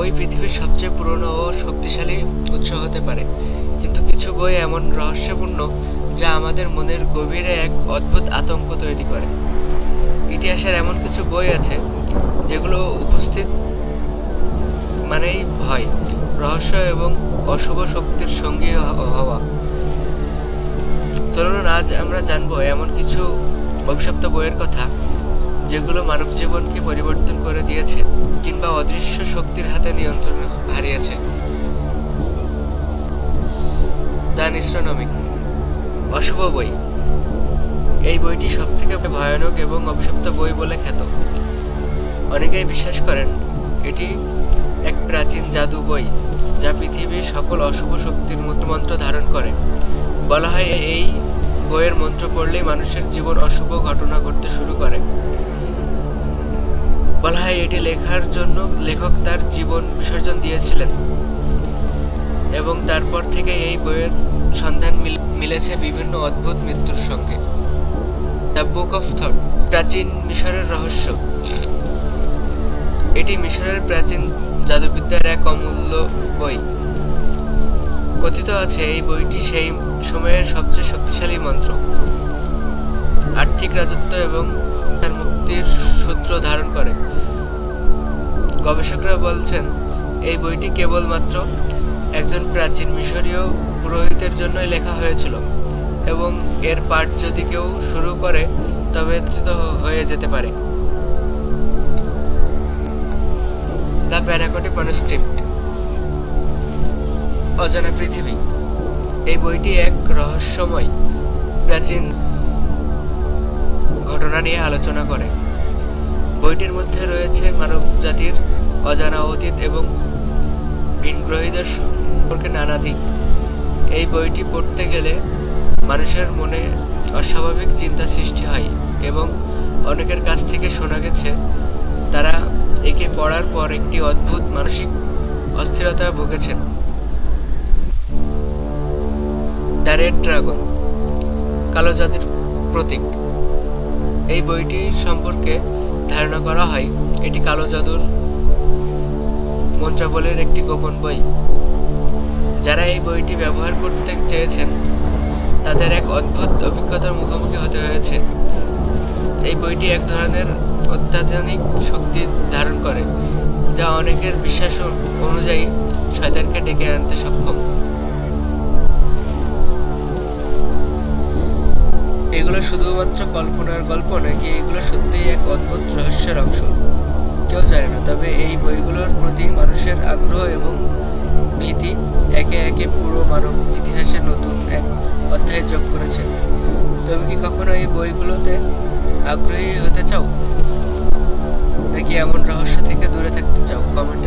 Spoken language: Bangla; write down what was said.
বই পৃথিবীর সবচেয়ে পুরনো ও শক্তিশালী উৎস হতে পারে, কিন্তু কিছু বই এমন রহস্যপূর্ণ যা আমাদের মনের গভীরে এক অদ্ভুত আতঙ্ক তৈরি করে। ইতিহাসের এমন কিছু বই আছে যেগুলো উপস্থিত মানেই ভয়, রহস্য এবং অশুভ শক্তির সঙ্গী হওয়া। চলুন আজ আমরা জানবো এমন কিছু অভিশপ্ত বইয়ের কথা যেগুলো মানব জীবনকে পরিবর্তন করে দিয়েছে কিংবা অদৃশ্য শক্তির হাতে নিয়ন্ত্রণ হারিয়েছে। দ্য নিস্ট্রোনমিক, অশুভ বই। এই বইটি সবথেকে ভয়ানক এবং অভিশপ্ত বই বলে খ্যাত। অনেকেই বিশ্বাস করেন এটি এক প্রাচীন জাদু বই যা পৃথিবীর সকল অশুভ শক্তির মন্ত্র ধারণ করে। বলা হয় এই বইয়ের মন্ত্র পড়লেই মানুষের জীবন অশুভ ঘটনা ঘটতে শুরু করে। বলা হয় এটি লেখার জন্য লেখক তার জীবন বিসর্জন দিয়েছিলেন এবং তারপর থেকে এই বইয়ের সন্ধান মিলেছে বিভিন্ন অদ্ভুত মৃত্যুর সঙ্গে। দ্য বুক অফ থট, প্রাচীন মিশরের রহস্য। এটি মিশরের প্রাচীন জাদুবিদ্যার এক অমূল্য বই। কথিত আছে এই বইটি সেই সময়ের সবচেয়ে শক্তিশালী মন্ত্র, আর্থিক রাজত্ব এবং তার মুক্তির সূত্র ধারণ করে। গবেষকরা বলছেন এই বইটি কেবলমাত্র একজন প্রাচীন মিশরীয় পুরোহিতের জন্যই লেখা হয়েছিল এবং এর পাঠ যদি কেউ শুরু করে তবে হয়ে যেতে পারে। দ্য প্যানাকোটিক ম্যানুস্ক্রিপ্ট, অজানা পৃথিবী। এই বইটি এক রহস্যময় প্রাচীন ঘটনা নিয়ে আলোচনা করে। বইটির মধ্যে রয়েছে মানব জাতির অজানা অতীত এবং ভিনগ্রহীদের সম্পর্কে নানা দিক। এই বইটি পড়তে গেলে মানুষের মনে অস্বাভাবিক চিন্তা সৃষ্টি হয় এবং অনেকের কাছ থেকে শোনা গেছে তারা একে পড়ার পর একটি অদ্ভুত মানসিক অস্থিরতায় ভুগেছেন। দ্য রেড ড্রাগন, কালো জাদুর প্রতীক। এই বইটি সম্পর্কে ধারণা করা হয় এটি কালো জাদুর মন্ত্রাবলীর একটি গোপন বই। যারা এই বইটি ব্যবহার করতে চেয়েছেন তাদের এক অদ্ভুত অভিজ্ঞতার মুখোমুখি হতে হয়েছে। এই বইটি এক ধরনের অত্যাধুনিক শক্তি ধারণ করে যা অনেকের বিশ্বাস অনুযায়ী শয়তানকে ডেকে আনতে সক্ষম। এগুলো শুধুমাত্র কল্পনার গল্প নাকি এগুলো সত্যিই এক অদ্ভুত রহস্যের অংশ কেউ জানে না, তবে এই বইগুলোর প্রতি মানুষের আগ্রহ এবং ভীতি একে একে পুরো মানব ইতিহাসে নতুন এক অধ্যায় যোগ করেছে। তুমি কি কখনো এই বইগুলোতে আগ্রহী হতে চাও নাকি এমন রহস্য থেকে দূরে থাকতে চাও? কমেন্ট